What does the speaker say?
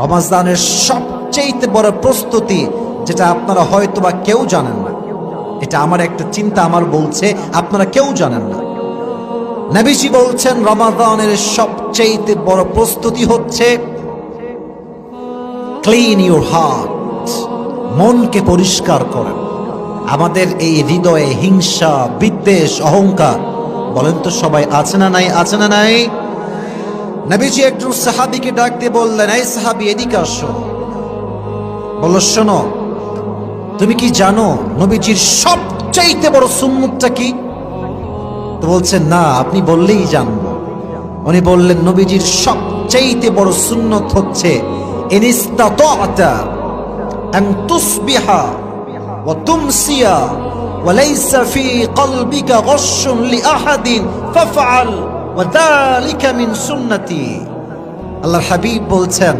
রমাদানের সবচেয়ে বড় প্রস্তুতি, যেটা আপনারা হয়তোবা কেউ জানেন না, এটা আমার একটা চিন্তা আমার বলছে, আপনারা কেউ জানেন না। নবীজি বলছেন রমাদানের সবচেয়ে বড় প্রস্তুতি হচ্ছে ক্লিন ইউর হার্ট, মনকে পরিষ্কার করেন। আমাদের এই হৃদয়ে হিংসা, বিদ্বেষ, অহংকার, বলেন তো সবাই আছে না নাই? আছে না নাই? নবীজি একজন সাহাবীকে ডাক দিয়ে বললেন, এই সাহাবী এদিকে আসো। বলল, শোনো, তুমি কি জানো নবীজির সবচাইতে বড় সুন্নতটা কি? তো বলছে, না, আপনি বললেই জানবো। উনি বললেন, নবীজির সবচাইতে বড় সুন্নত হচ্ছে ইনিস্তাতা'তা আন তুসবিহা ওয়া তুমসিয়া ওয়া লাইসা ফি কলবিকা গশশুন লিআহাদিন ফাফআল ওয়া যালিকা মিন সুন্নতি। আল্লাহর হাবিব বলছেন,